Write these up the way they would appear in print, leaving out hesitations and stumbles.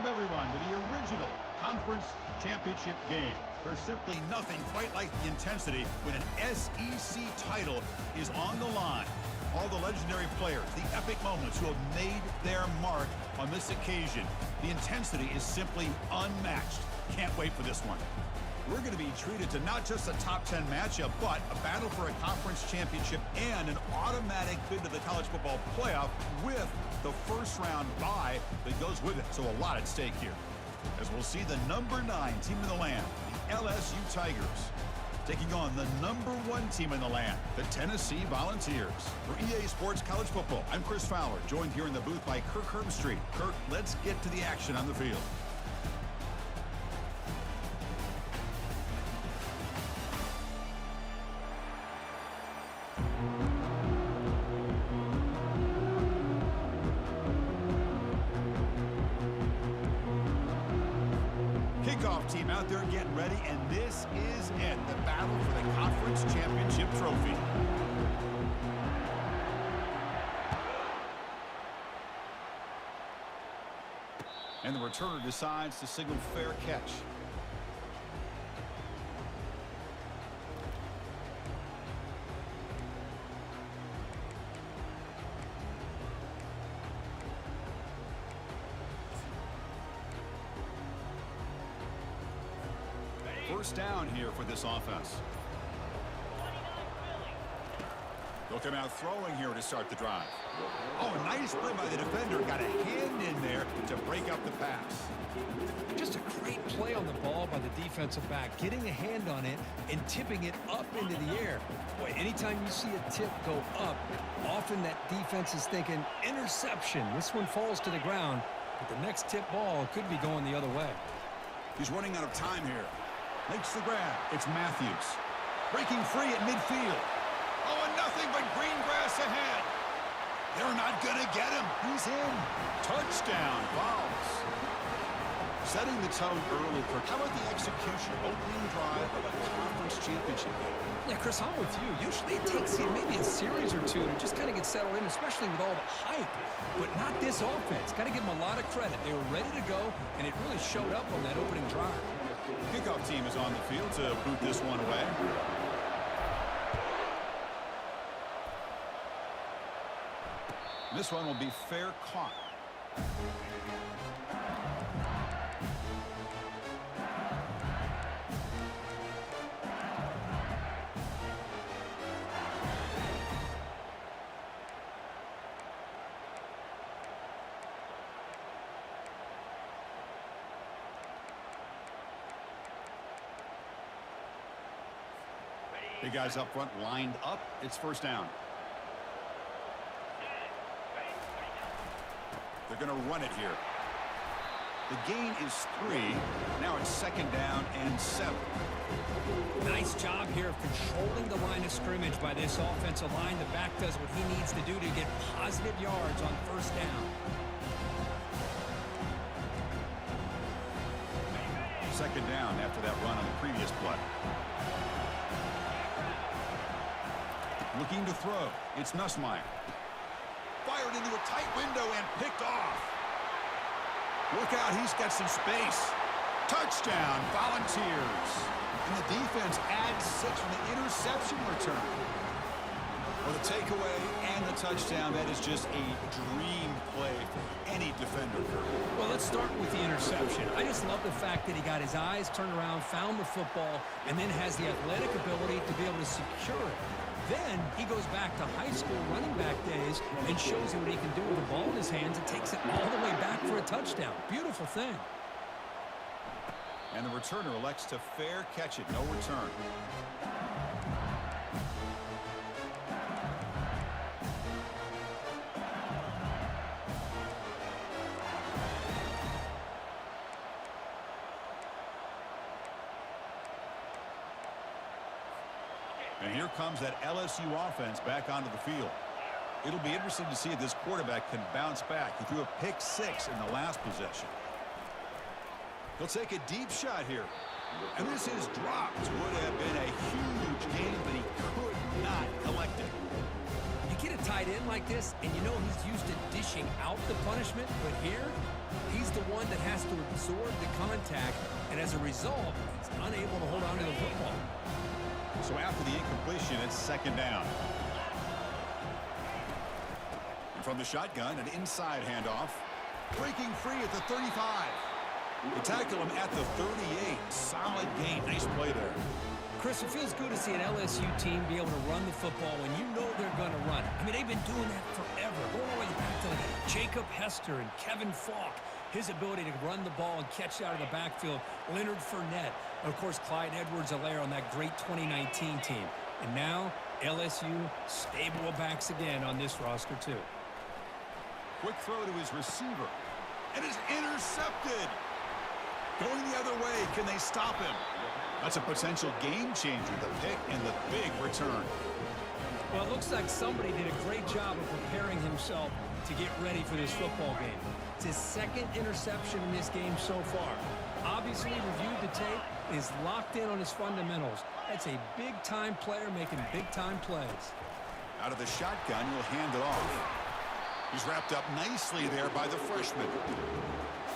Welcome, everyone, to the original conference championship game. There's simply nothing quite like the intensity when an SEC title is on the line. All the legendary players, the epic moments who have made their mark on this occasion. The intensity is simply unmatched. Can't wait for this one. We're going to be treated to not just a top 10 matchup, but a battle for a conference championship and an automatic bid to the college football playoff with the first round bye that goes with it. So a lot at stake here. As we'll see the number 9 team in the land, the LSU Tigers, taking on the number 1 team in the land, the Tennessee Volunteers. For EA Sports College Football, I'm Chris Fowler, joined here in the booth by Kirk Herbstreit. Kirk, let's get to the action on the field. Kickoff team out there getting ready, and this is it, the battle for the conference championship trophy. And the returner decides to signal fair catch. First down here for this offense. They'll come out throwing here to start the drive. Oh, nice play by the defender. Got a hand in there to break up the pass. Just a great play on the ball by the defensive back, getting a hand on it and tipping it up into the air. Boy, anytime you see a tip go up, often that defense is thinking interception. This one falls to the ground, but the next tip ball could be going the other way. He's running out of time here. Makes the grab. It's Matthews. Breaking free at midfield. Oh, and nothing but green grass ahead. They're not going to get him. He's in. Touchdown, Vols. Setting the tone early, Kirk. How about the execution? Opening drive of a conference championship game. Yeah, Chris, I'm with you. Usually it takes you maybe a series or two to just kind of get settled in, especially with all the hype. But not this offense. Got to give them a lot of credit. They were ready to go, and it really showed up on that opening drive. Kickoff team is on the field to boot this one away. This one will be fair caught. Big guys up front lined up. It's first down. They're going to run it here. The gain is 3. Now it's second down and 7. Nice job here of controlling the line of scrimmage by this offensive line. The back does what he needs to do to get positive yards on first down. Second down after that run on the previous play. Looking to throw. It's Nussmeier. Fired into a tight window and picked off. Look out, he's got some space. Touchdown, Volunteers. And the defense adds 6 from the interception return. Well, the takeaway and the touchdown, that is just a dream play for any defender. Well, let's start with the interception. I just love the fact that he got his eyes turned around, found the football, and then has the athletic ability to be able to secure it. Then he goes back to high school running back days and shows you what he can do with the ball in his hands and takes it all the way back for a touchdown. Beautiful thing. And the returner elects to fair catch it. No return. And here comes that LSU offense back onto the field. It'll be interesting to see if this quarterback can bounce back. He threw a pick 6 in the last possession. He'll take a deep shot here. And this is dropped. Would have been a huge game, but he could not collect it. You get a tight end like this, and you know he's used to dishing out the punishment, but here, he's the one that has to absorb the contact, and as a result, he's unable to hold on to the football. So after the incompletion, it's second down. And from the shotgun, an inside handoff. Breaking free at the 35. They tackle him at the 38. Solid gain. Nice play there. Chris, it feels good to see an LSU team be able to run the football when you know they're going to run. I mean, they've been doing that forever. Going all the way back to like Jacob Hester and Kevin Falk. His ability to run the ball and catch out of the backfield. Leonard Fournette. And, of course, Clyde Edwards-Helaire on that great 2019 team. And now, LSU stable of backs again on this roster, too. Quick throw to his receiver. And is intercepted. Going the other way. Can they stop him? That's a potential game changer, the pick and the big return. Well, it looks like somebody did a great job of preparing himself to get ready for this football game. It's his second interception in this game so far. Obviously reviewed the tape, is locked in on his fundamentals. That's a big-time player making big-time plays. Out of the shotgun, he'll hand it off. He's wrapped up nicely there by the freshman.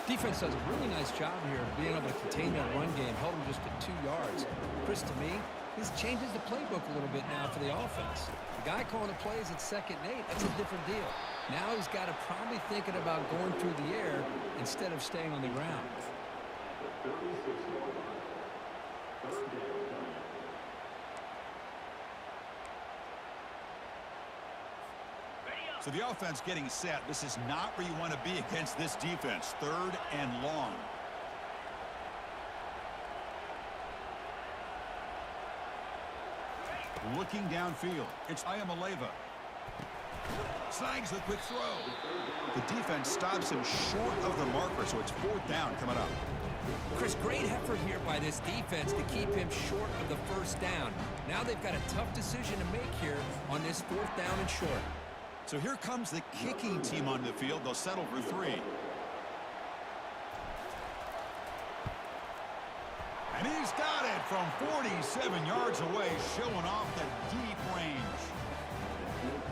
Defense does a really nice job here of being able to contain that run game, held him just at 2 yards. Chris, to me, this changes the playbook a little bit now for the offense. The guy calling the plays at 2nd and 8, that's a different deal. Now he's got to probably thinking about going through the air instead of staying on the ground. So the offense getting set. This is not where you want to be against this defense. 3rd and long. Looking downfield. It's Ayamaleva. Snags the quick throw. The defense stops him short of the marker, so it's 4th down coming up. Chris, great effort here by this defense to keep him short of the 1st down. Now they've got a tough decision to make here on this 4th down and short. So here comes the kicking team on the field. They'll settle for 3. And he's got it from 47 yards away, showing off the deep range.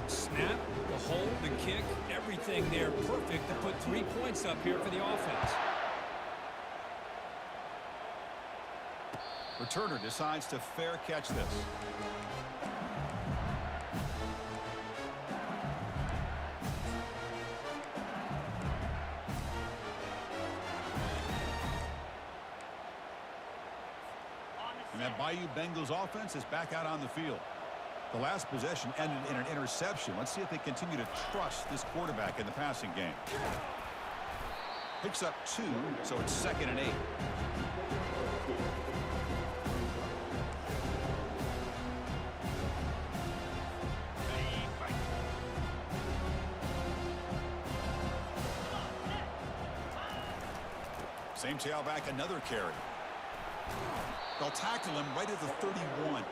Snap, the hold, the kick, everything there perfect to put 3 points up here for the offense. Returner decides to fair catch this. And that Bayou Bengals offense is back out on the field. The last possession ended in an interception. Let's see if they continue to trust this quarterback in the passing game. Picks up 2, so it's 2nd and 8. Same tailback, another carry. They'll tackle him right at the 31.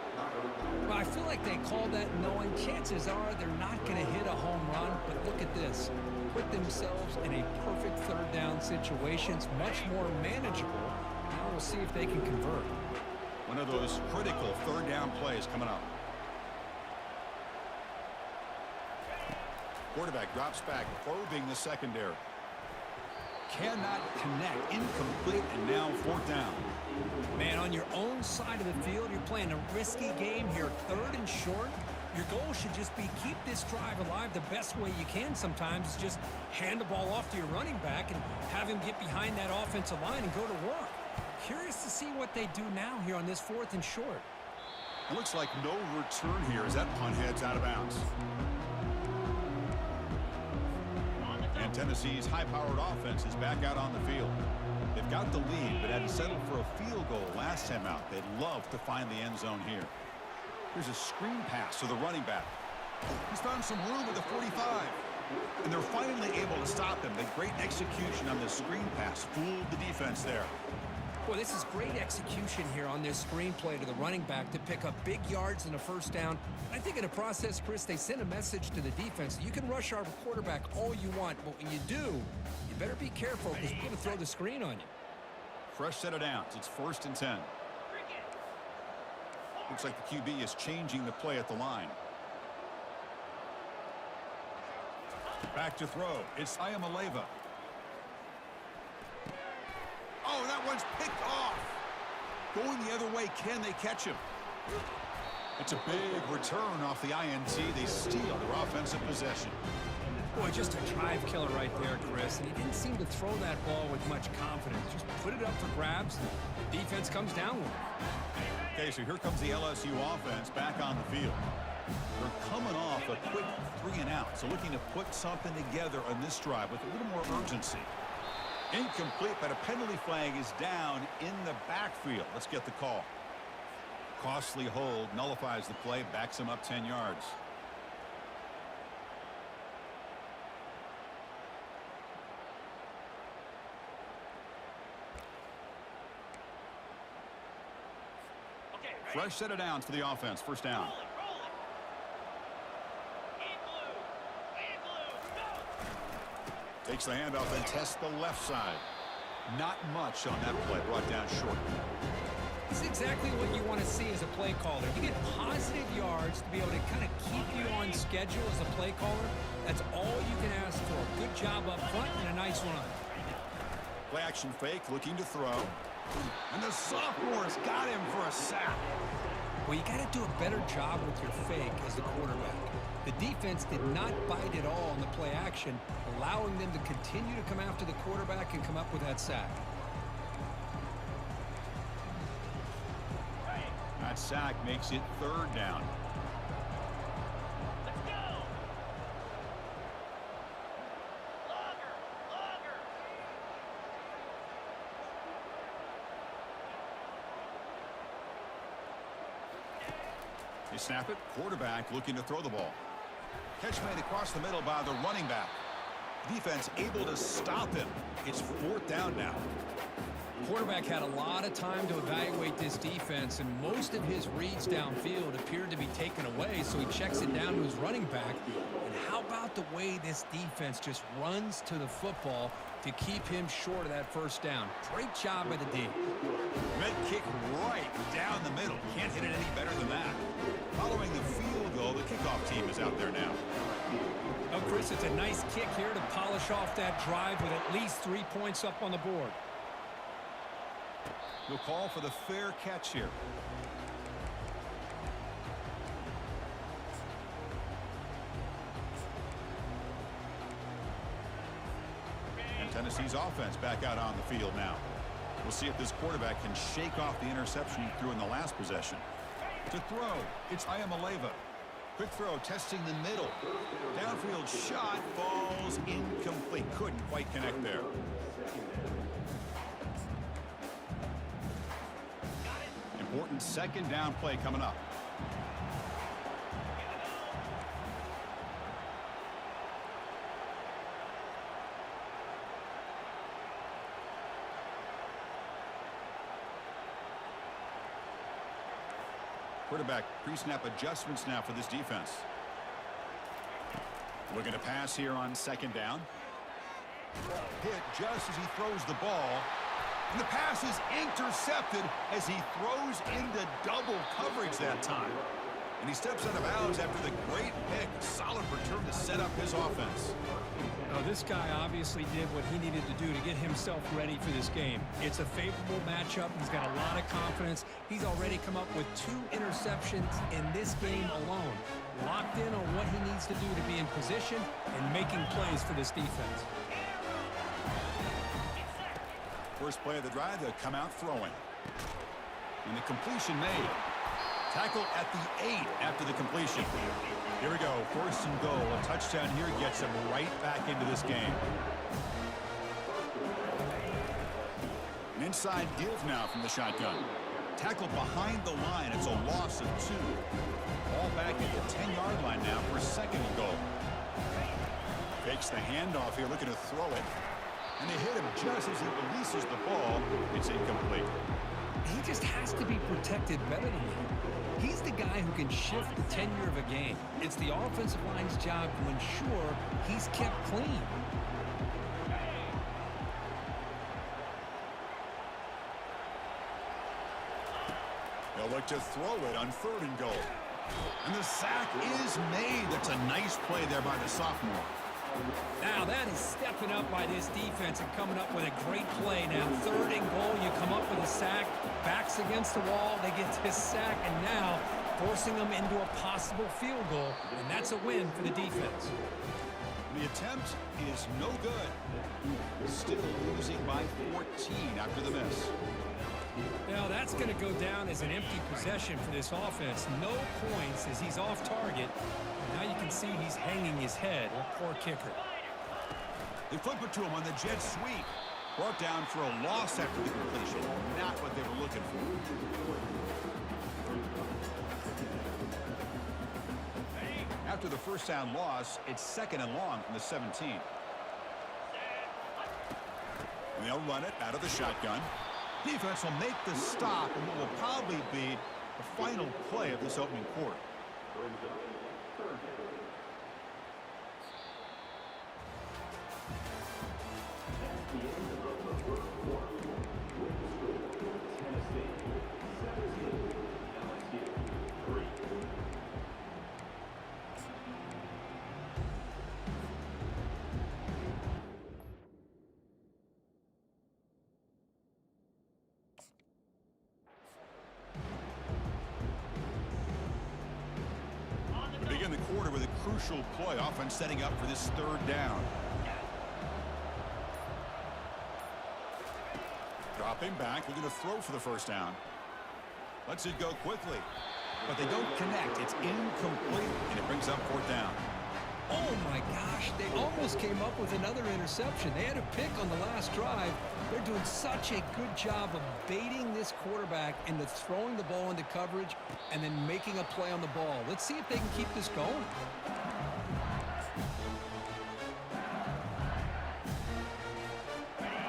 Well, I feel like they called that knowing chances are they're not going to hit a home run, but look at this. Put themselves in a perfect 3rd down situation. It's much more manageable. Now we'll see if they can convert. One of those critical 3rd down plays coming up. Quarterback drops back, probing the secondary. Cannot connect, incomplete, and now 4th down. Man, on your own side of the field, you're playing a risky game here, 3rd and short. Your goal should just be keep this drive alive the best way you can sometimes. Is just hand the ball off to your running back and have him get behind that offensive line and go to work. Curious to see what they do now here on this 4th and short. It looks like no return here as that punt heads out of bounds. And Tennessee's high-powered offense is back out on the field. They've got the lead, but had settled for a field goal last time out. They'd love to find the end zone here. Here's a screen pass to the running back. He's found some room at the 45. And they're finally able to stop him. The great execution on the screen pass fooled the defense there. Boy, this is great execution here on this screen play to the running back to pick up big yards and a 1st down. I think in the process, Chris, they sent a message to the defense. You can rush our quarterback all you want, but when you do, you better be careful because we're going to throw the screen on you. Fresh set of downs. It's 1st and 10. Looks like the QB is changing the play at the line. Back to throw. It's Ayamaleva. Oh, that one's picked off. Going the other way, can they catch him? It's a big return off the INT. They steal their offensive possession. Boy, just a drive killer right there, Chris. And he didn't seem to throw that ball with much confidence. Just put it up for grabs, and the defense comes down with it. Okay, so here comes the LSU offense back on the field. They're coming off a quick 3-and-out, so looking to put something together on this drive with a little more urgency. Incomplete, but a penalty flag is down in the backfield. Let's get the call. Costly hold, nullifies the play, backs him up 10 yards. Fresh set of downs for the offense. First down. Takes the handoff and tests the left side. Not much on that play. Brought down short. This is exactly what you want to see as a play caller. You get positive yards to be able to kind of keep you on schedule as a play caller. That's all you can ask for. Good job up front and a nice run. Play action fake, looking to throw. And the sophomore's got him for a sack. Well, you got to do a better job with your fake as the quarterback. The defense did not bite at all on the play action, allowing them to continue to come after the quarterback and come up with that sack. That sack makes it third down. Let's go. Longer. They snap it. Quarterback looking to throw the ball. Catch made across the middle by the running back. Defense able to stop him. It's fourth down now. Quarterback had a lot of time to evaluate this defense, and most of his reads downfield appeared to be taken away, so he checks it down to his running back. And how about the way this defense just runs to the football to keep him short of that first down? Great job by the D. Med kick right down the middle. Can't hit it any better than that. Following the field goal, the kickoff team is out there now. Oh, Chris, it's a nice kick here to polish off that drive with at least 3 points up on the board. He'll call for the fair catch here. And Tennessee's offense back out on the field now. We'll see if this quarterback can shake off the interception he threw in the last possession. To throw, it's Ayamaleva. Quick throw, testing the middle. Downfield shot, falls incomplete. Couldn't quite connect there. Important second down play coming up. Quarterback pre-snap adjustments now for this defense. Looking to pass here on second down. Hit just as he throws the ball. And the pass is intercepted as he throws into double coverage that time. And he steps out of bounds after the great pick. A solid return to set up his offense. Now, this guy obviously did what he needed to do to get himself ready for this game. It's a favorable matchup. He's got a lot of confidence. He's already come up with 2 interceptions in this game alone. Locked in on what he needs to do to be in position and making plays for this defense. First play of the drive, they'll come out throwing. And the completion made. Tackle at the 8 after the completion. Here we go, first and goal. A touchdown here gets him right back into this game. An inside give now from the shotgun. Tackle behind the line. It's a loss of 2. Ball back at the 10-yard line now for a second and goal. Fakes the handoff here, looking to throw it. And they hit him just as he releases the ball. It's incomplete. He just has to be protected better than that. He's the guy who can shift the tenure of a game. It's the offensive line's job to ensure he's kept clean. They'll look to throw it on third and goal. And the sack is made. That's a nice play there by the sophomore. Now that is stepping up by this defense and coming up with a great play. Now 3rd and goal, you come up with a sack, backs against the wall, they get this sack, and now forcing them into a possible field goal, and that's a win for the defense. The attempt is no good. Still losing by 14 after the miss. Now that's going to go down as an empty possession for this offense. No points as he's off target. Now you can see he's hanging his head. Poor kicker. They flip it to him on the jet sweep. Brought down for a loss after the completion. Not what they were looking for. After the first down loss, it's 2nd and long from the 17. And they'll run it out of the shotgun. Defense will make the stop in what will probably be the final play of this opening quarter. Begin the quarter with a crucial play, offense setting up for this 3rd down. Dropping back, looking to throw for the first down. Lets it go quickly, but they don't connect. It's incomplete, and it brings up 4th down. Oh my gosh, they almost came up with another interception. They had a pick on the last drive. They're doing such a good job of baiting this quarterback into throwing the ball into coverage and then making a play on the ball. Let's see if they can keep this going.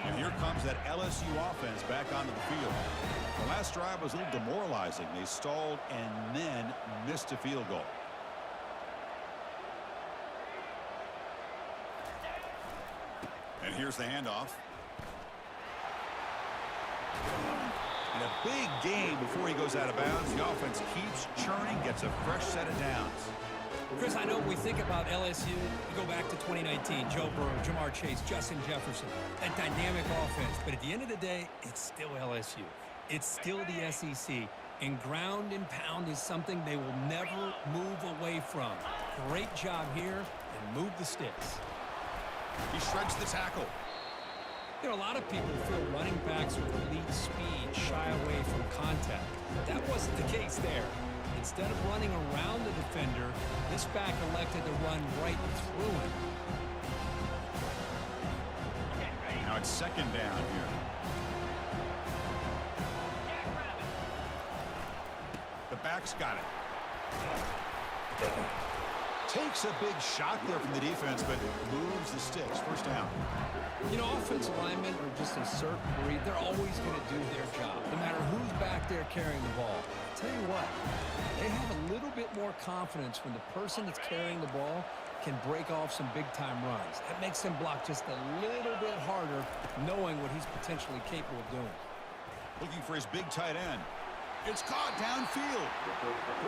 And here comes that LSU offense back onto the field. The last drive was a little demoralizing. They stalled and then missed a field goal. And here's the handoff. And a big gain before he goes out of bounds. The offense keeps churning, gets a fresh set of downs. Chris, I know when we think about LSU, you go back to 2019, Joe Burrow, Jamar Chase, Justin Jefferson, that dynamic offense. But at the end of the day, it's still LSU. It's still the SEC. And ground and pound is something they will never move away from. Great job here, and move the sticks. He shreds the tackle. You know, a lot of people feel running backs with elite speed shy away from contact. That wasn't the case there. Instead of running around the defender, this back elected to run right through him. Now it's 2nd down here. The back's got it. Takes a big shot there from the defense, but moves the sticks. 1st down. You know, offensive linemen are just a certain breed. They're always going to do their job, no matter who's back there carrying the ball. I'll tell you what, they have a little bit more confidence when the person that's carrying the ball can break off some big-time runs. That makes them block just a little bit harder, knowing what he's potentially capable of doing. Looking for his big tight end. It's caught downfield.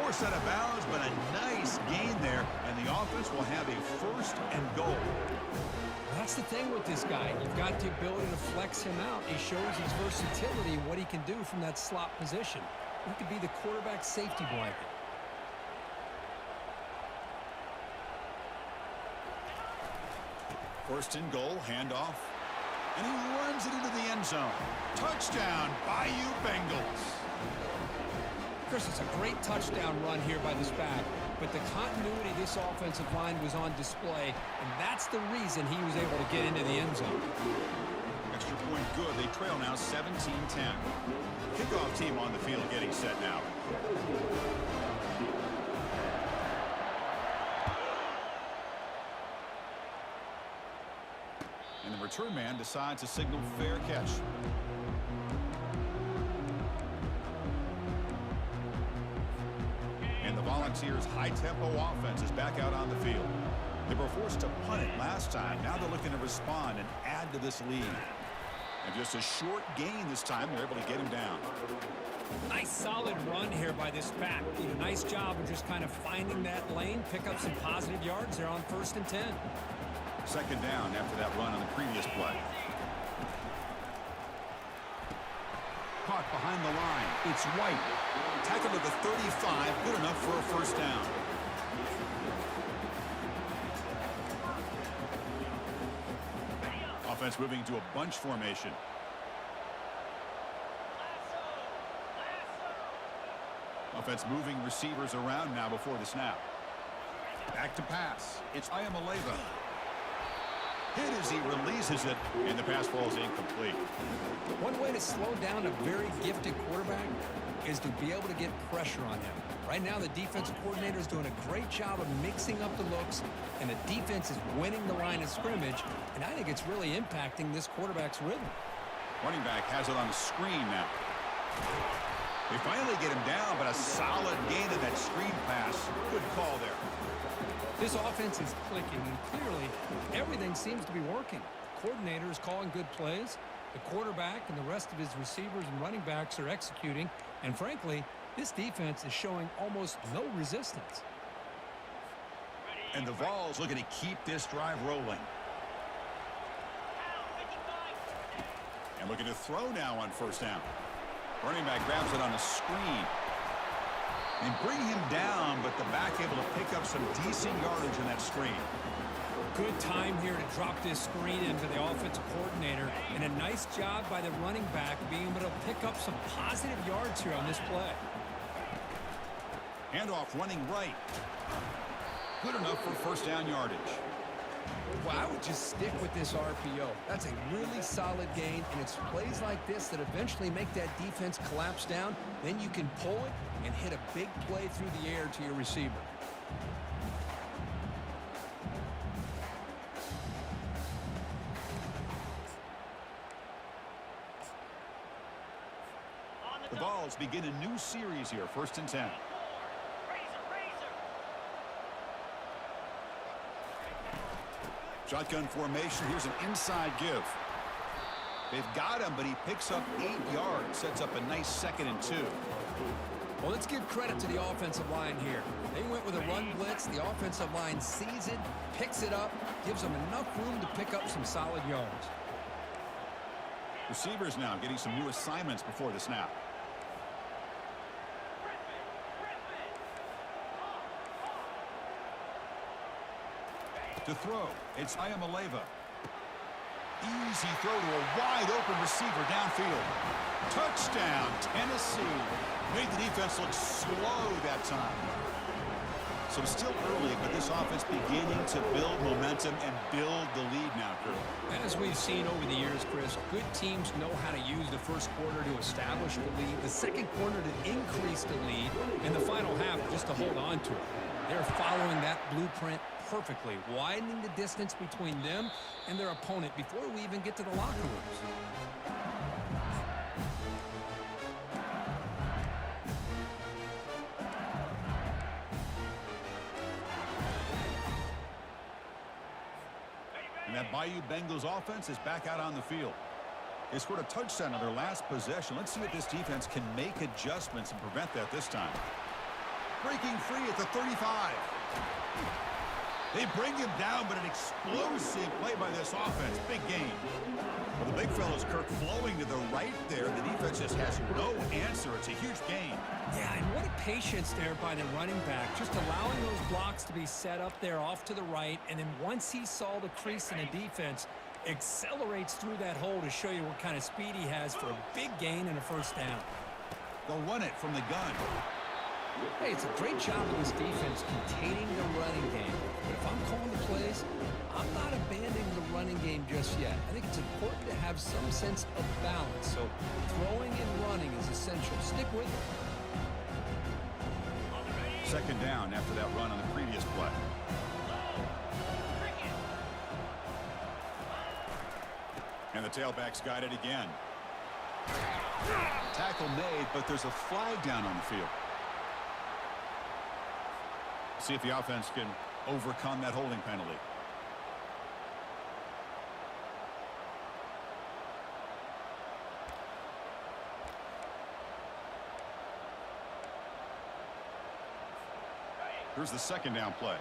Forced out of bounds, but a nice gain there, and the offense will have a 1st and goal. That's the thing with this guy. You've got the ability to flex him out. He shows his versatility and what he can do from that slot position. He could be the quarterback's safety blanket. First and goal, handoff. And he runs it into the end zone. Touchdown, Bayou Bengals. Chris, it's a great touchdown run here by this back, but the continuity of this offensive line was on display, and that's the reason he was able to get into the end zone. Extra point good. They trail now 17-10. Kickoff team on the field getting set now. And the return man decides to signal fair catch. And the Volunteers' high-tempo offense is back out on the field. They were forced to punt it last time. Now they're looking to respond and add to this lead. And just a short gain this time, they're able to get him down. Nice solid run here by this back. Did a nice job of just kind of finding that lane, pick up some positive yards there on 1st and 10. Second down after that run on the previous play. Caught behind the line. It's White. Tackled at the 35. Good enough for a first down. Offense moving to a bunch formation. Offense moving receivers around now before the snap. Back to pass. It's Ayamaleva. Hit as he releases it, and the pass falls incomplete. One way to slow down a very gifted quarterback is to be able to get pressure on him. Right now, the defensive coordinator is doing a great job of mixing up the looks, and the defense is winning the line of scrimmage, and I think it's really impacting this quarterback's rhythm. Running back has it on the screen now. They finally get him down, but a solid gain of that screen pass. Good call there. This offense is clicking, and clearly everything seems to be working. The coordinator is calling good plays. The quarterback and the rest of his receivers and running backs are executing, and frankly, this defense is showing almost no resistance. And the Vols looking to keep this drive rolling. And looking to throw now on first down. Running back grabs it on a screen. And bring him down, but the back able to pick up some decent yardage in that screen. Good time here to drop this screen into the offensive coordinator, and a nice job by the running back being able to pick up some positive yards here on this play. Handoff running right. Good enough for first down yardage. Well, I would just stick with this RPO. That's a really solid gain, and it's plays like this that eventually make that defense collapse down. Then you can pull it and hit a big play through the air to your receiver. The Vols begin a new series here, 1st and 10. Shotgun formation. Here's an inside give. They've got him, but he picks up 8 yards. Sets up a nice 2nd and 2. Well, let's give credit to the offensive line here. They went with a run blitz. The offensive line sees it, picks it up, gives them enough room to pick up some solid yards. Receivers now getting some new assignments before the snap. To throw, it's Ayamaleva. Easy throw to a wide-open receiver downfield. Touchdown, Tennessee. Made the defense look slow that time. So it's still early, but this offense beginning to build momentum and build the lead now, Drew. As we've seen over the years, Chris, good teams know how to use the first quarter to establish the lead, the second quarter to increase the lead, and the final half just to hold on to it. They're following that blueprint perfectly, widening the distance between them and their opponent before we even get to the locker rooms. And that Bayou Bengals offense is back out on the field. They scored a touchdown on their last possession. Let's see if this defense can make adjustments and prevent that this time. Breaking free at the 35. They bring him down, but an explosive play by this offense. Big gain. Well, the big fellow's Kirk flowing to the right there. The defense just has no answer. It's a huge gain. Yeah, and what a patience there by the running back, just allowing those blocks to be set up there off to the right, and then once he saw the crease in the defense, accelerates through that hole to show you what kind of speed he has for a big gain and a first down. They'll run it from the gun. Hey, it's a great job of this defense containing the running game. But if I'm calling the plays, I'm not abandoning the running game just yet. I think it's important to have some sense of balance. So throwing and running is essential. Stick with it. Second down after that run on the previous play. And the tailback's got it again. Tackle made, but there's a flag down on the field. See if the offense can overcome that holding penalty. Here's the second down play.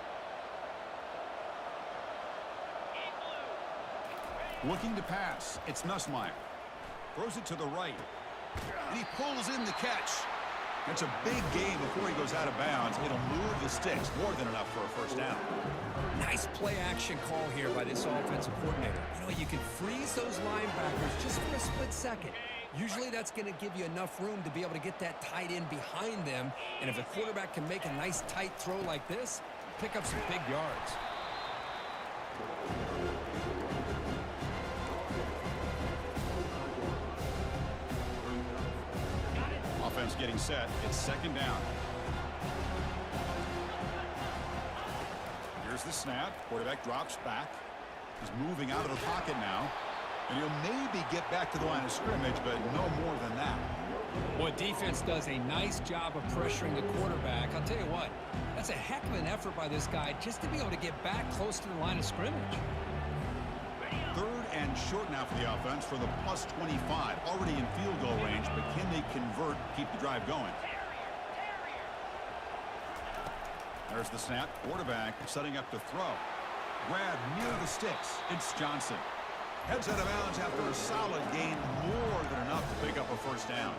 Looking to pass. It's Nussmeier. Throws it to the right. And he pulls in the catch. It's a big gain before he goes out of bounds. It'll move the sticks. More than enough for a first down. Nice play action call here by this offensive coordinator. You know, you can freeze those linebackers just for a split second. Usually that's going to give you enough room to be able to get that tight end behind them. And if a quarterback can make a nice tight throw like this, pick up some big yards. Offense getting set. It's second down. Here's the snap. Quarterback drops back. He's moving out of the pocket now. And he'll maybe get back to the line of scrimmage, but no more than that. Well, defense does a nice job of pressuring the quarterback. I'll tell you what, that's a heck of an effort by this guy just to be able to get back close to the line of scrimmage. Third and short now for the offense for the plus 25. Already in field goal range, but can they convert, keep the drive going? There's the snap. Quarterback setting up to throw. Grab near the sticks. It's Johnson. Heads out of bounds after a solid gain, more than enough to pick up a first down.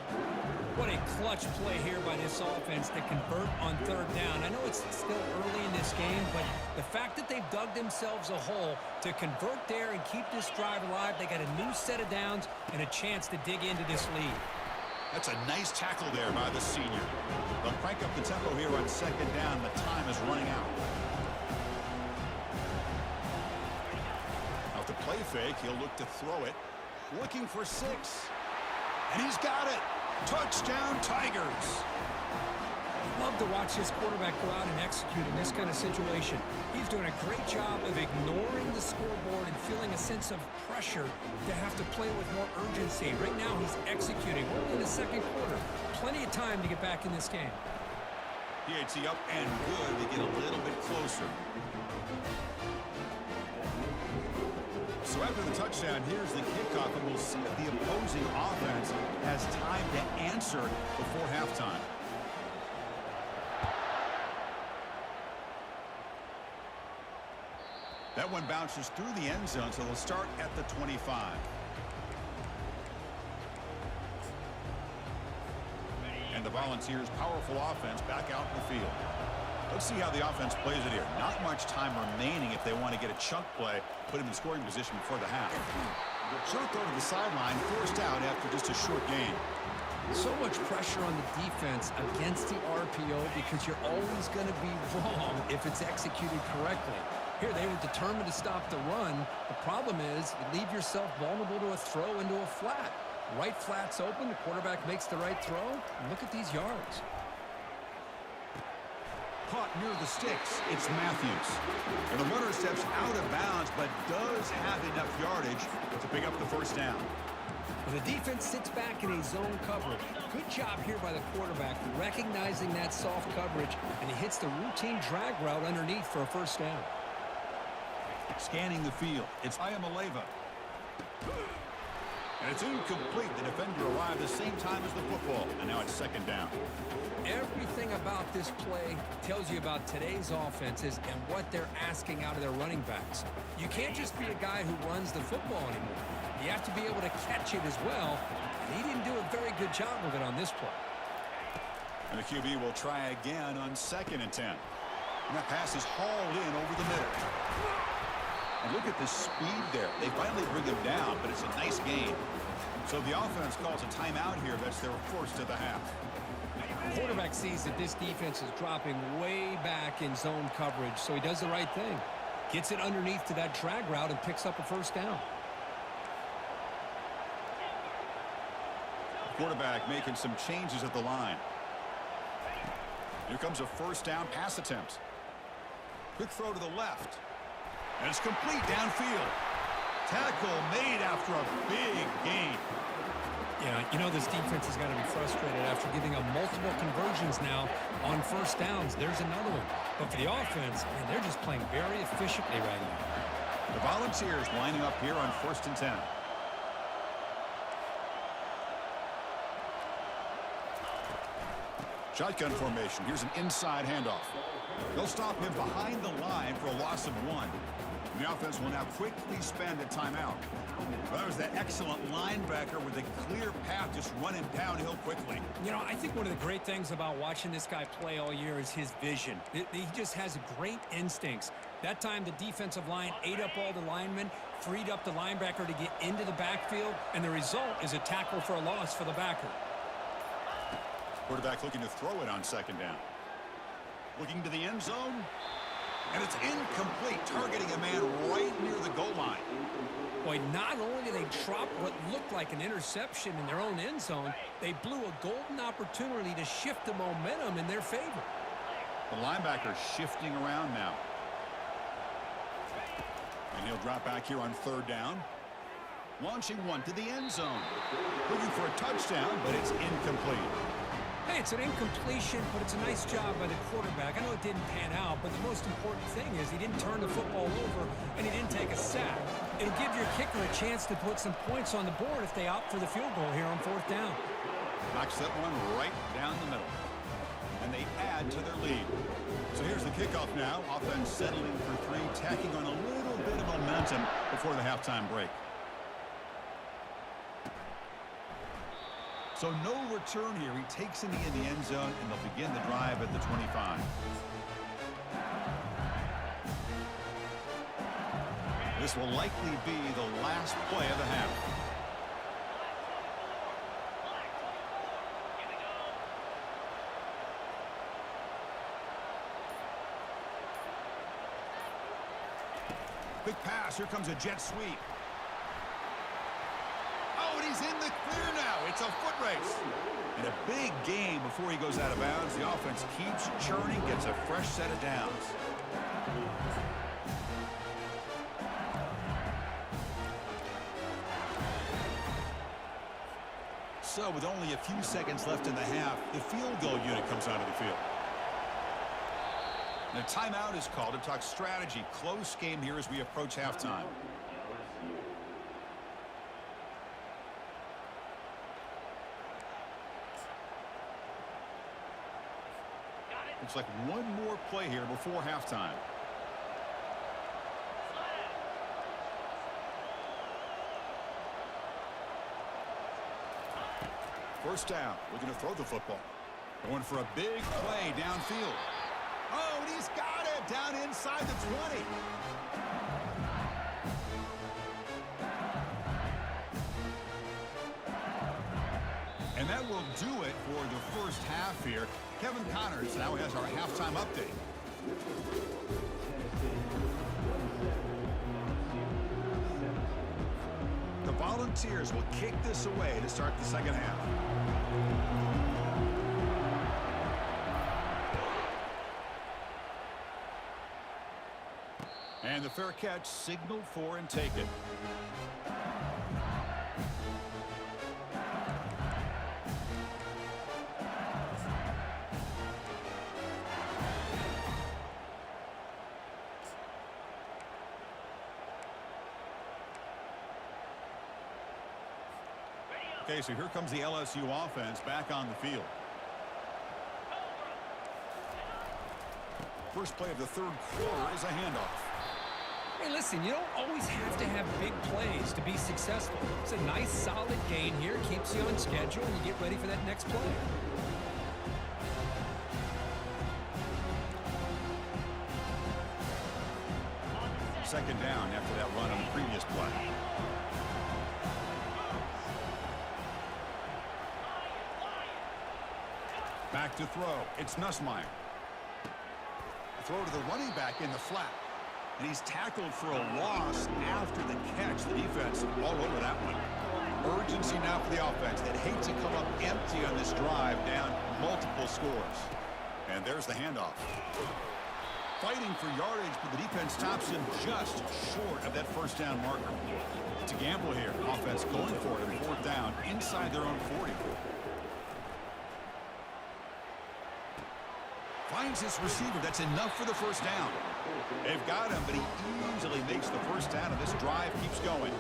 What a clutch play here by this offense to convert on third down. I know it's still early in this game, but the fact that they've dug themselves a hole to convert there and keep this drive alive, they got a new set of downs and a chance to dig into this lead. That's a nice tackle there by the senior. They'll crank up the tempo here on second down. The time is running out. Now, to play fake, he'll look to throw it. Looking for 6. And he's got it. Touchdown, Tigers. Love to watch this quarterback go out and execute in this kind of situation. He's doing a great job of ignoring the scoreboard and feeling a sense of pressure to have to play with more urgency. Right now, he's executing. We're in the second quarter. Plenty of time to get back in this game. PAT up and good to get a little bit closer. So after the touchdown, here's the kickoff, and we'll see if the opposing offense has time to answer before halftime. That one bounces through the end zone, so they'll start at the 25. And the Volunteers' powerful offense back out in the field. Let's see how the offense plays it here. Not much time remaining if they want to get a chunk play, put him in scoring position before the half. Short throw to the sideline, forced out after just a short gain. So much pressure on the defense against the RPO because you're always going to be wrong if it's executed correctly. Here, they were determined to stop the run. The problem is you leave yourself vulnerable to a throw into a flat. Right flat's open, the quarterback makes the right throw. Look at these yards. Caught near the sticks. It's Matthews. And the runner steps out of bounds, but does have enough yardage to pick up the first down. Well, the defense sits back in a zone coverage. Good job here by the quarterback recognizing that soft coverage, and he hits the routine drag route underneath for a first down. Scanning the field. It's Ayamaleva. And it's incomplete. The defender arrived the same time as the football, and now it's second down. Everything about this play tells you about today's offenses and what they're asking out of their running backs. You can't just be a guy who runs the football anymore. You have to be able to catch it as well, and he didn't do a very good job of it on this play. And the QB will try again on 2nd and 10. And that pass is hauled in over the middle. And look at the speed there. They finally bring him down, but it's a nice gain. So the offense calls a timeout here. That's their first of the half. The quarterback sees that this defense is dropping way back in zone coverage, so he does the right thing. Gets it underneath to that drag route and picks up a first down. Quarterback making some changes at the line. Here comes a first down pass attempt. Quick throw to the left. And it's complete downfield. Tackle made after a big gain. Yeah, you know this defense is going to be frustrated after giving up multiple conversions now on first downs. There's another one. But for the offense, man, they're just playing very efficiently right now. The Volunteers lining up here on 1st and 10. Shotgun formation. Here's an inside handoff. They'll stop him behind the line for a loss of 1. The offense will now quickly spend a timeout. Well, that was that excellent linebacker with a clear path just running downhill quickly. You know, I think one of the great things about watching this guy play all year is his vision. He just has great instincts. That time, the defensive line ate up all the linemen, freed up the linebacker to get into the backfield, and the result is a tackle for a loss for the backer. Quarterback looking to throw it on second down. Looking to the end zone. And it's incomplete, targeting a man right near the goal line. Boy, not only did they drop what looked like an interception in their own end zone, they blew a golden opportunity to shift the momentum in their favor. The linebacker shifting around now. And he'll drop back here on third down. Launching one to the end zone. Looking for a touchdown, but it's incomplete. Hey, it's an incompletion, but it's a nice job by the quarterback. I know it didn't pan out, but the most important thing is he didn't turn the football over and he didn't take a sack. It'll give your kicker a chance to put some points on the board if they opt for the field goal here on fourth down. Knocks that one right down the middle. And they add to their lead. So here's the kickoff now. Offense settling for three, tacking on a little bit of momentum before the halftime break. So no return here. He takes it in the end zone, and they'll begin the drive at the 25. This will likely be the last play of the half. Big pass. Here comes a jet sweep. Oh, and he's in the clear now. It's a foot race. And a big gain before he goes out of bounds. The offense keeps churning, gets a fresh set of downs. So with only a few seconds left in the half, the field goal unit comes onto the field. And a timeout is called to talk strategy. Close game here as we approach halftime. Looks like one more play here before halftime. First down, looking to throw the football. Going for a big play downfield. Oh, and he's got it down inside the 20. And that will do it for the first half here. Kevin Connors now has our halftime update. The Volunteers will kick this away to start the second half. And the fair catch signaled for and taken. Okay, so here comes the LSU offense back on the field. First play of the third quarter is a handoff. Hey, listen, you don't always have to have big plays to be successful. It's a nice, solid gain here. Keeps you on schedule, and you get ready for that next play. Second down after that run on the previous play. Back to throw. It's Nussmeier. Throw to the running back in the flat. And he's tackled for a loss after the catch. The defense all over that one. Urgency now for the offense. They'd hate to come up empty on this drive, down multiple scores. And there's the handoff. Fighting for yardage, but the defense stops him just short of that first down marker. It's a gamble here. Offense going for it on fourth down inside their own 40. Finds his receiver. That's enough for the first down. They've got him, but he easily makes the first down, and this drive keeps going.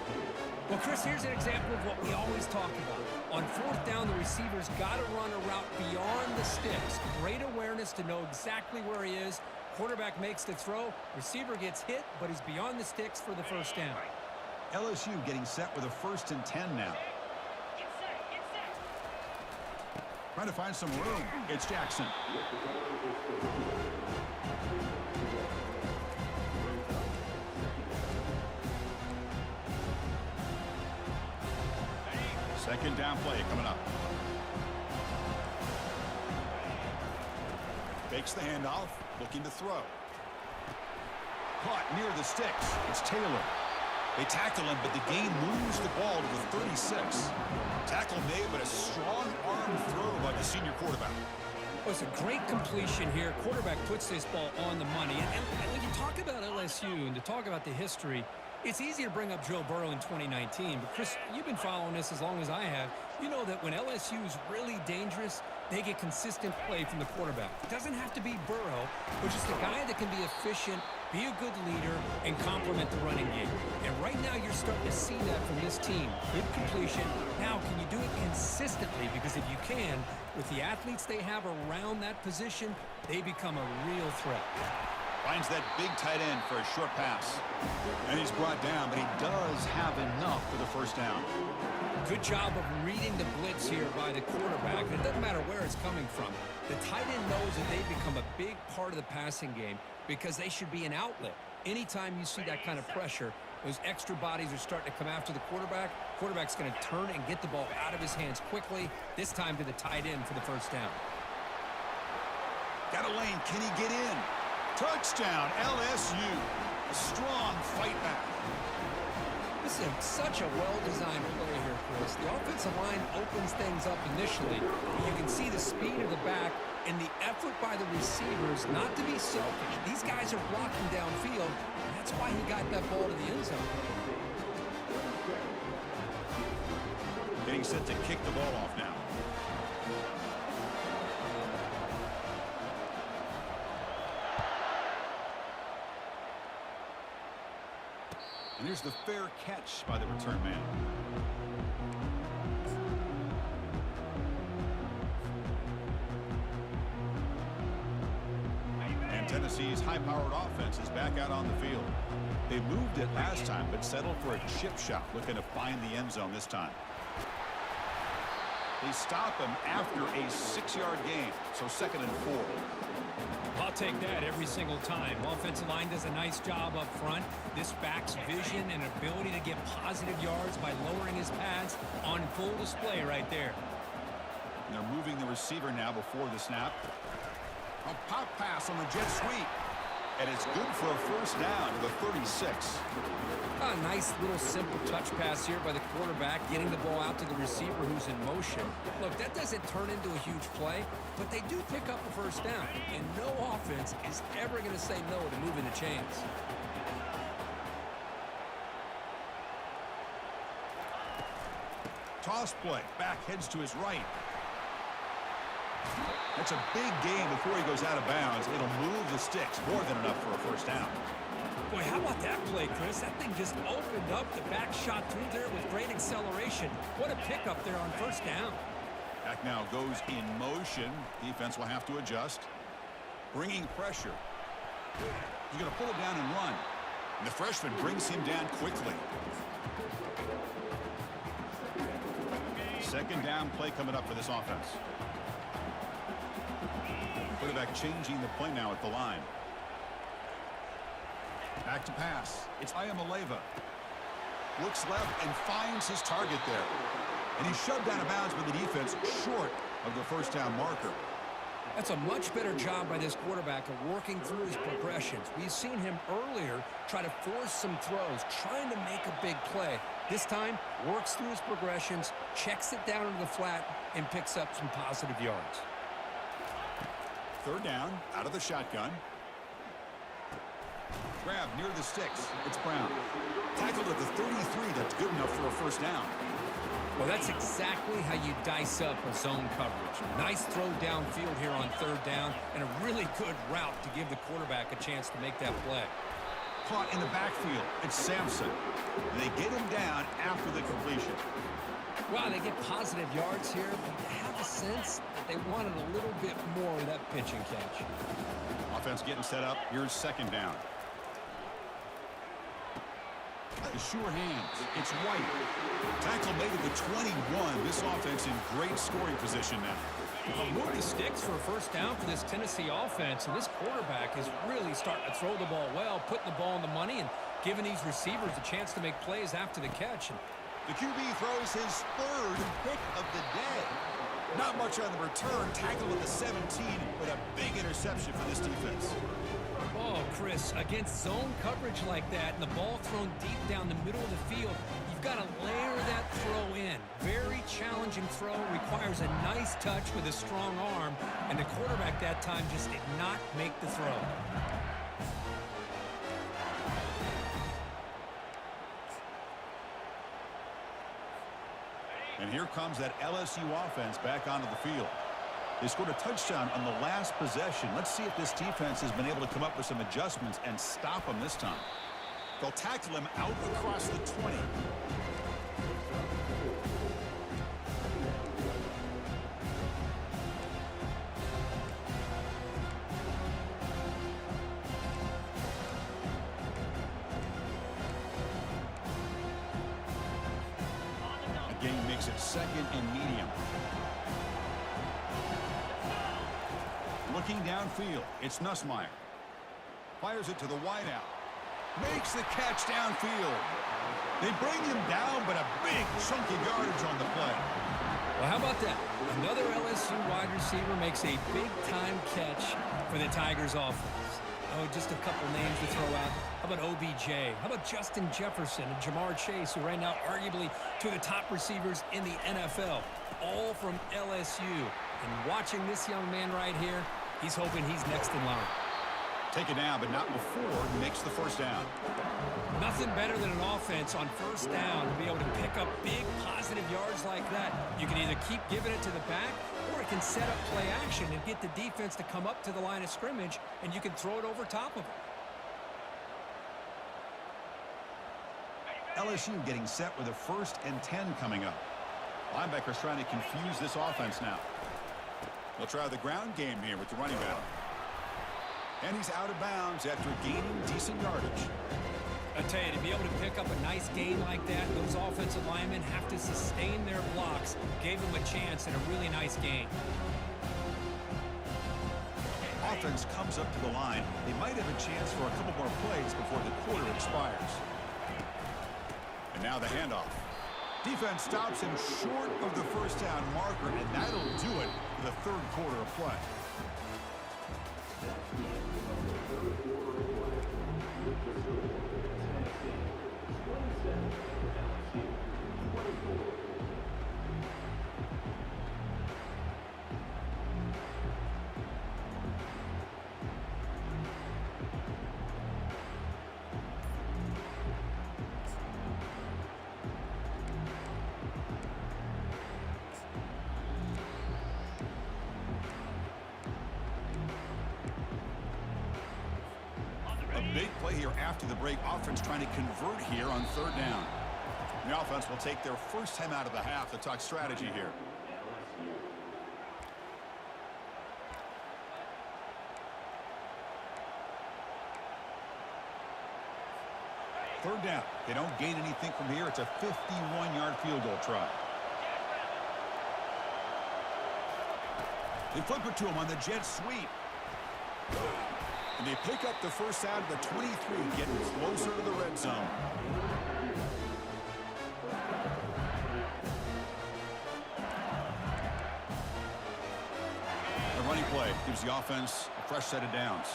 Well, Chris, here's an example of what we always talk about. On fourth down, the receiver's got to run a route beyond the sticks. Great awareness to know exactly where he is, Quarterback makes the throw. Receiver gets hit, but he's beyond the sticks for the first down. LSU getting set with a 1st and 10 now. Trying to find some room. It's Jackson. Second down play coming up. Fakes the handoff, looking to throw. Caught near the sticks. It's Taylor. They tackle him, but the game moves the ball to the 36. Tackle made, but a strong arm throw by the senior quarterback. Well, it's a great completion here. Quarterback puts this ball on the money. And when you talk about LSU and to talk about the history, it's easy to bring up Joe Burrow in 2019. But, Chris, you've been following this as long as I have. You know that when LSU is really dangerous, they get consistent play from the quarterback. It doesn't have to be Burrow, but just a guy that can be efficient, be a good leader, and complement the running game. And right now you're starting to see that from this team. Good completion. Now, can you do it consistently? Because if you can, with the athletes they have around that position, they become a real threat. Finds that big tight end for a short pass. And he's brought down, but he does have enough for the first down. Good job of reading the blitz here by the quarterback. It doesn't matter where it's coming from. The tight end knows that they become a big part of the passing game because they should be an outlet. Anytime you see that kind of pressure, those extra bodies are starting to come after the quarterback. Quarterback's going to turn and get the ball out of his hands quickly, this time to the tight end for the first down. Got a lane. Can he get in? Touchdown, LSU. A strong fight back. This is such a well-designed play here, Chris. The offensive line opens things up initially. You can see the speed of the back and the effort by the receivers not to be selfish. These guys are blocking downfield, and that's why he got that ball to the end zone. Getting set to kick the ball off now. And here's the fair catch by the return man. And Tennessee's high-powered offense is back out on the field. They moved it last time, but settled for a chip shot, looking to find the end zone this time. They stop him after a 6-yard gain, so 2nd and 4. I'll take that every single time. Offensive line does a nice job up front. This back's vision and ability to get positive yards by lowering his pads on full display right there. And they're moving the receiver now before the snap. A pop pass on the jet sweep. And it's good for a first down to the 36. A nice little simple touch pass here by the quarterback, getting the ball out to the receiver who's in motion. Look, that doesn't turn into a huge play, but they do pick up a first down. And no offense is ever going to say no to moving the chains. Toss play. Back heads to his right. That's a big gain before he goes out of bounds. It'll move the sticks. More than enough for a first down. Boy, how about that play, Chris? That thing just opened up. The back shot through there with great acceleration. What a pickup there on first down. Back now goes in motion. Defense will have to adjust. Bringing pressure. He's going to pull it down and run. And the freshman brings him down quickly. Second down play coming up for this offense. Quarterback changing the play now at the line. Back to pass. It's Ayamaleva. Looks left and finds his target there. And he's shoved out of bounds by the defense short of the first down marker. That's a much better job by this quarterback of working through his progressions. We've seen him earlier try to force some throws, trying to make a big play. This time, works through his progressions, checks it down into the flat, and picks up some positive yards. Third down, out of the shotgun. Grab near the sticks. It's Brown. Tackled at the 33. That's good enough for a first down. Well, that's exactly how you dice up a zone coverage. Nice throw downfield here on third down, and a really good route to give the quarterback a chance to make that play. Caught in the backfield. It's Sampson. They get him down after the completion. Wow, they get positive yards here, but I have a sense that they wanted a little bit more of that pitch and catch. Offense getting set up. Here's second down. The sure hands. It's White. Tackle made at the 21. This offense in great scoring position now. Move the sticks for a first down for this Tennessee offense, and this quarterback is really starting to throw the ball well, putting the ball on the money, and giving these receivers a chance to make plays after the catch. And the QB throws his third pick of the day. Not much on the return. Tackle at the 17, but a big interception for this defense. Oh, Chris, against zone coverage like that and the ball thrown deep down the middle of the field, you've got to layer that throw in. Very challenging throw, requires a nice touch with a strong arm, and the quarterback that time just did not make the throw. And here comes that LSU offense back onto the field. They scored a touchdown on the last possession. Let's see if this defense has been able to come up with some adjustments and stop them this time. They'll tackle him out across the 20. The game makes it second and medium. Looking downfield, it's Nussmeier. Fires it to the wideout. Makes the catch downfield. They bring him down, but a big chunky yardage on the play. Well, how about that? Another LSU wide receiver makes a big-time catch for the Tigers offense. Oh, just a couple names to throw out. How about OBJ? How about Justin Jefferson and Jamar Chase, who right now arguably two of the top receivers in the NFL, all from LSU. And watching this young man right here, he's hoping he's next in line. Take it down, but not before he makes the first down. Nothing better than an offense on first down to be able to pick up big positive yards like that. You can either keep giving it to the back, or it can set up play action and get the defense to come up to the line of scrimmage, and you can throw it over top of it. LSU getting set with a 1st and 10 coming up. Linebackers trying to confuse this offense now. They'll try the ground game here with the running back. And he's out of bounds after gaining decent yardage. I tell you, to be able to pick up a nice gain like that, those offensive linemen have to sustain their blocks. Gave them a chance and a really nice gain. Offense comes up to the line. They might have a chance for a couple more plays before the quarter expires. And now the handoff. Defense stops him short of the first down marker, and that'll do it for the third quarter of play. Big play here after the break. Offense trying to convert here on third down. The offense will take their first time out of the half to talk strategy here. Third down. They don't gain anything from here. It's a 51-yard field goal try. They flip it to him on the jet sweep. And they pick up the first down at the 23, getting closer to the red zone. The running play gives the offense a fresh set of downs.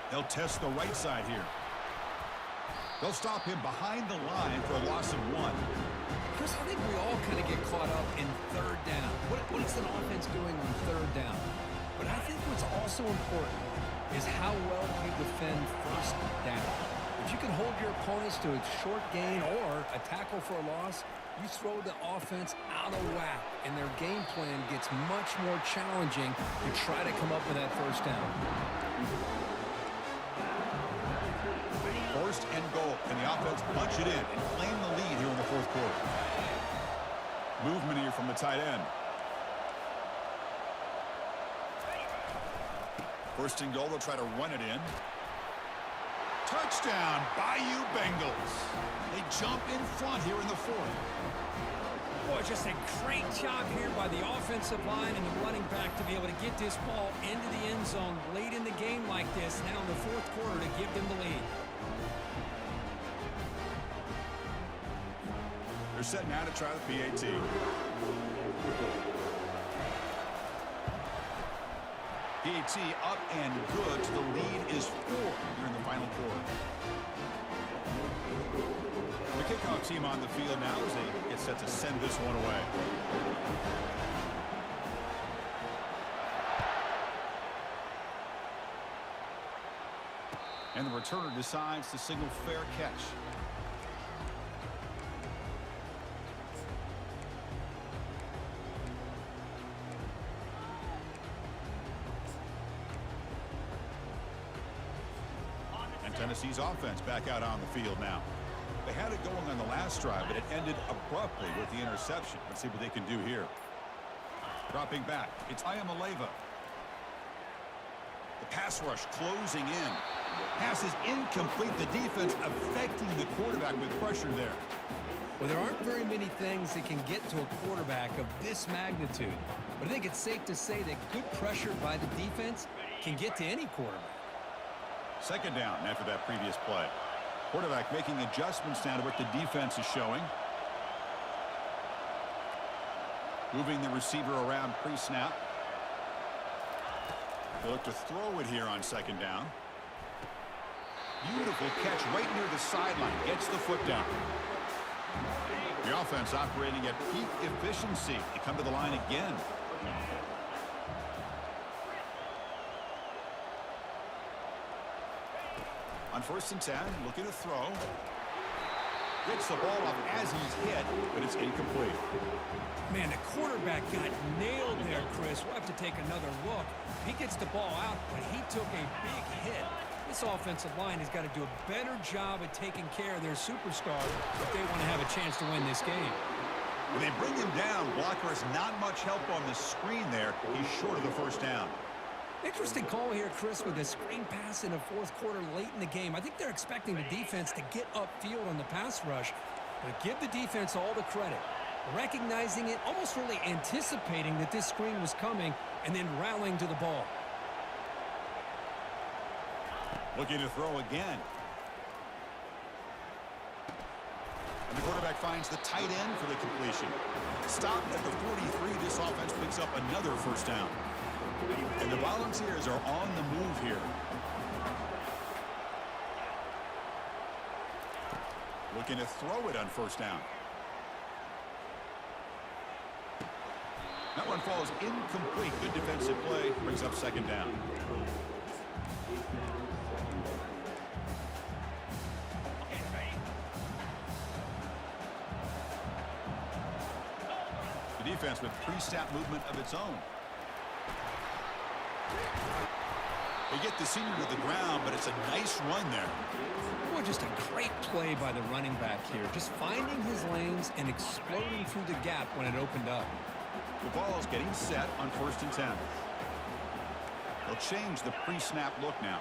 They'll test the right side here. They'll stop him behind the line for a loss of 1. Chris, I think we all kind of get caught up in third down. What is an offense doing on third down? But I think what's also important is how well you defend first down. If you can hold your opponents to a short gain or a tackle for a loss, you throw the offense out of whack, and their game plan gets much more challenging to try to come up with that first down. First and goal. Can the offense punch it in and claim the lead here in the fourth quarter? Movement here from the tight end. First and goal, they'll try to run it in. Touchdown, Bayou Bengals. They jump in front here in the fourth. Boy, just a great job here by the offensive line and the running back to be able to get this ball into the end zone late in the game like this, now in the fourth quarter, to give them the lead. They're setting out to try the PAT. PAT up and good. The lead is 4 here in the final quarter. The kickoff team on the field now as they get set to send this one away. And the returner decides to signal fair catch. Tennessee's offense back out on the field now. They had it going on the last drive, but it ended abruptly with the interception. Let's see what they can do here. Dropping back, it's Ayamaleva. The pass rush closing in. Pass is incomplete. The defense affecting the quarterback with pressure there. Well, there aren't very many things that can get to a quarterback of this magnitude. But I think it's safe to say that good pressure by the defense can get to any quarterback. Second down after that previous play. Quarterback making adjustments now to what the defense is showing. Moving the receiver around pre-snap. They look to throw it here on second down. Beautiful catch right near the sideline. Gets the foot down. The offense operating at peak efficiency. They come to the line again. On first and 10, looking to throw. Gets the ball off as he's hit, but it's incomplete. Man, the quarterback got nailed there, Chris. We'll have to take another look. He gets the ball out, but he took a big hit. This offensive line has got to do a better job at taking care of their superstar if they want to have a chance to win this game. When they bring him down, blocker has not much help on the screen there. He's short of the first down. Interesting call here, Chris, with a screen pass in the fourth quarter late in the game. I think they're expecting the defense to get upfield on the pass rush, but give the defense all the credit. Recognizing it, almost really anticipating that this screen was coming, and then rallying to the ball. Looking to throw again. And the quarterback finds the tight end for the completion. Stopped at the 43. This offense picks up another first down. And the Volunteers are on the move here. Looking to throw it on first down. That one falls incomplete. Good defensive play. Brings up second down. The defense with pre-snap movement of its own. They get the senior to the ground, but it's a nice run there. Boy, just a great play by the running back here. Just finding his lanes and exploding through the gap when it opened up. The ball is getting set on first and 10. They'll change the pre-snap look now.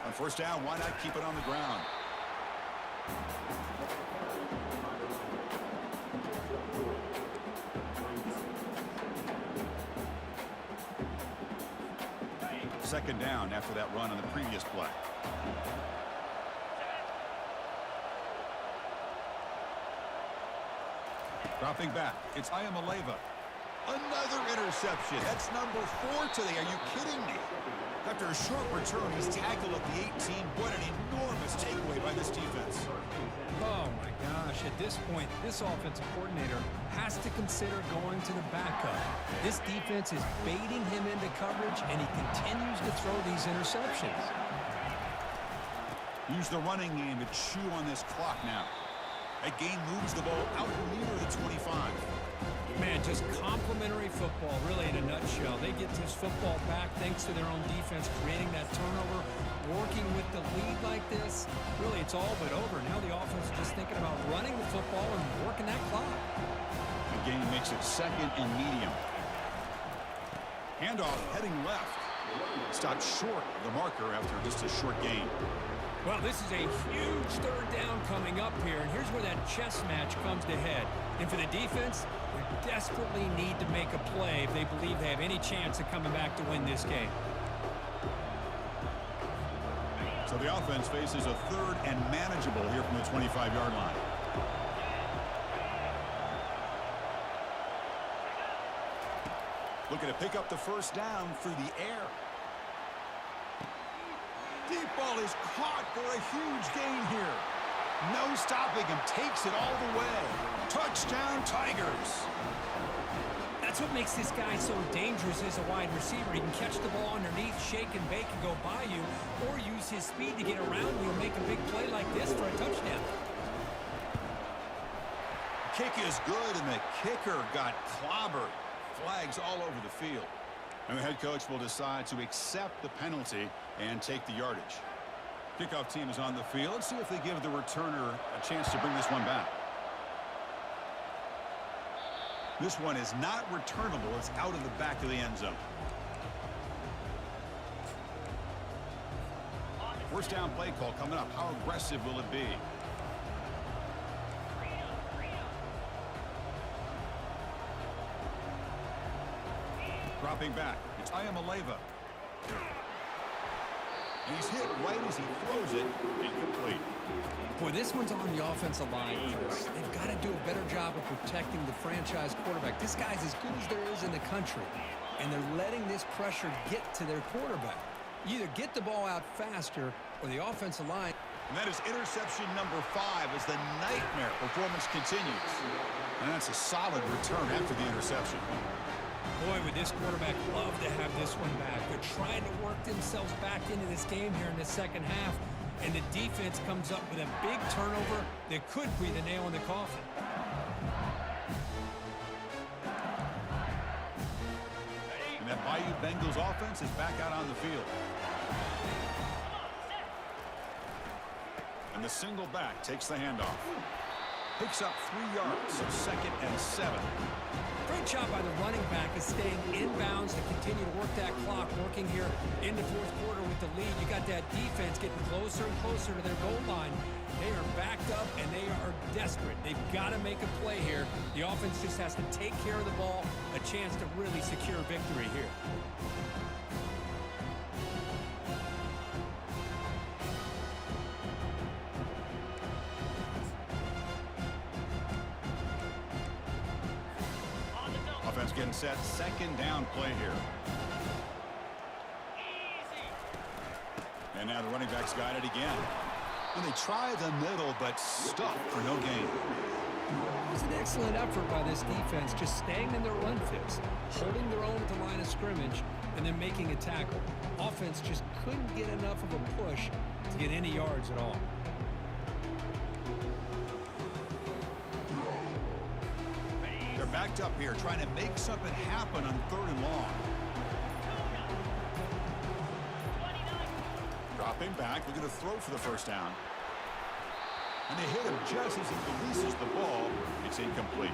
On first down, why not keep it on the ground? Second down after that run on the previous play. Dropping back, it's Ayamaleva. Another interception. That's number 4 today. Are you kidding me? After a short return, he's tackled at the 18. What an enormous takeaway by this defense. Oh, my gosh. At this point, this offensive coordinator has to consider going to the backup. This defense is baiting him into coverage, and he continues to throw these interceptions. Use the running game to chew on this clock now. That gain moves the ball out near the 25. Man, just complimentary football, really, in a nutshell. They get this football back thanks to their own defense, creating that turnover, working with the lead like this. Really, it's all but over. Now the offense is just thinking about running the football and working that clock. gain makes it 2nd and medium. Handoff heading left. Stopped short of the marker after just a short gain. Well, this is a huge 3rd down coming up here, and here's where that chess match comes to head. And for the defense, they desperately need to make a play if they believe they have any chance of coming back to win this game. So the offense faces a 3rd and manageable here from the 25-yard line. Looking to pick up the 1st down through the air. Deep ball is caught for a huge gain here. No stopping him. Takes it all the way. Touchdown, Tigers. That's what makes this guy so dangerous as a wide receiver. He can catch the ball underneath, shake and bake and go by you, or use his speed to get around you and make a big play like this for a touchdown. Kick is good, and the kicker got clobbered. Flags all over the field. And the head coach will decide to accept the penalty and take the yardage. Kickoff team is on the field. Let's see if they give the returner a chance to bring this one back. This one is not returnable. It's out of the back of the end zone. 1st down play call coming up. How aggressive will it be? Dropping back. It's Ayamaleva. And he's hit right as he throws it. Incomplete. Boy, this one's on the offensive line, Chris. They've got to do a better job of protecting the franchise quarterback. This guy's as good as there is in the country, and they're letting this pressure get to their quarterback. You either get the ball out faster or the offensive line. And that is interception number 5 as the nightmare performance continues. And that's a solid return after the interception. Boy, would this quarterback love to have this one back. They're trying to work themselves back into this game here in the 2nd half, and the defense comes up with a big turnover that could be the nail in the coffin. And that Bayou Bengals offense is back out on the field. And the single back takes the handoff. Picks up 3 yards, so 2nd and 7. Great job by the running back of staying inbounds to continue to work that clock, working here in the 4th quarter with the lead. You got that defense getting closer and closer to their goal line. They are backed up, and they are desperate. They've got to make a play here. The offense just has to take care of the ball, a chance to really secure victory here. Offense getting set. 2nd down play here. And now the running backs got it again. And they try the middle, but stuck for no gain. It was an excellent effort by this defense, just staying in their run fix, holding their own at the line of scrimmage, and then making a tackle. Offense just couldn't get enough of a push to get any yards at all. They're backed up here, trying to make something happen on 3rd and long. Dropping back, looking to throw for the 1st down. And they hit him just as he releases the ball. It's incomplete.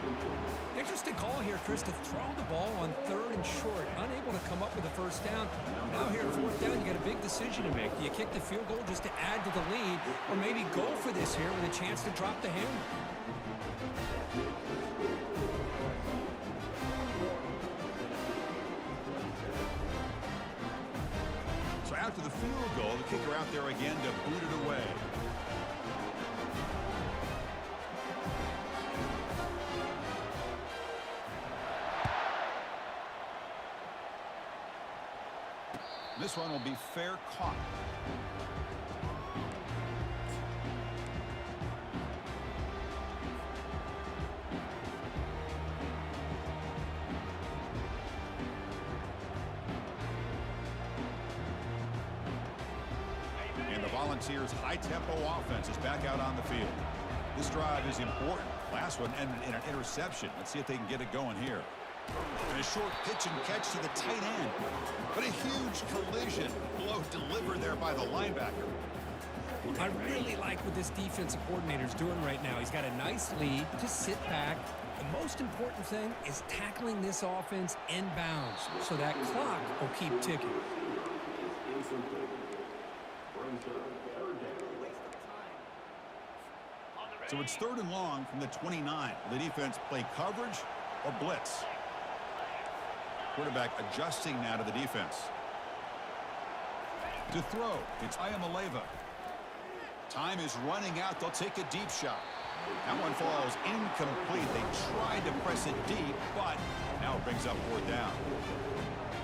Interesting call here, Chris, to throw the ball on 3rd and short. Unable to come up with a 1st down. Now here at 4th down, you got a big decision to make. Do you kick the field goal just to add to the lead, or maybe go for this here with a chance to drop the hammer? So after the field goal, the kicker out there again to boot it away. This one will be fair caught. And the Volunteers' high-tempo offense is back out on the field. This drive is important. Last one ended in an interception. Let's see if they can get it going here. And a short pitch and catch to the tight end. But a huge collision blow delivered there by the linebacker. I really like what this defensive coordinator is doing right now. He's got a nice lead. Just sit back. The most important thing is tackling this offense inbounds so that clock will keep ticking. So it's 3rd and long from the 29. The defense play coverage or blitz. Quarterback adjusting now to the defense. To throw, it's Ayamaleva. Time is running out. They'll take a deep shot. That one falls incomplete. They tried to press it deep, but now it brings up 4th down.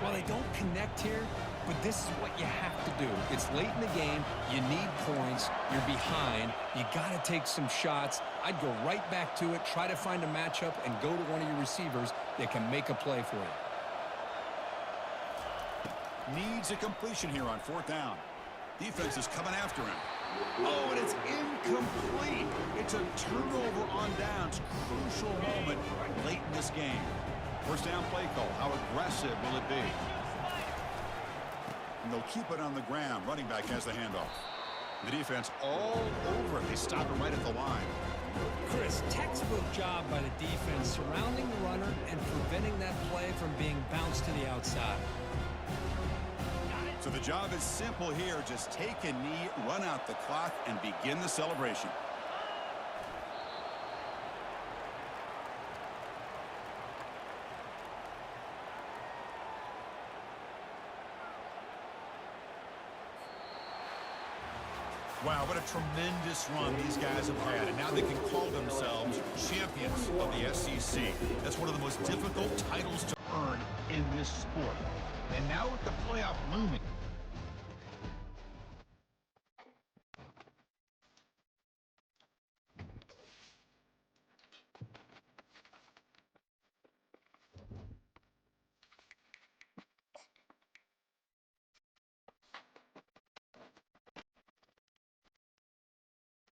Well, they don't connect here, but this is what you have to do. It's late in the game. You need points. You're behind. You got to take some shots. I'd go right back to it, try to find a matchup, and go to one of your receivers that can make a play for you. Needs a completion here on 4th down. Defense is coming after him. Oh, and it's incomplete. It's a turnover on downs. Crucial moment late in this game. 1st down play call. How aggressive will it be? And they'll keep it on the ground. Running back has the handoff. The defense all over it. They stop it right at the line. Chris, textbook job by the defense surrounding the runner and preventing that play from being bounced to the outside. So the job is simple here. Just take a knee, run out the clock, and begin the celebration. Wow, what a tremendous run these guys have had. And now they can call themselves champions of the SEC. That's one of the most difficult titles to earn in this sport. And now with the playoff looming,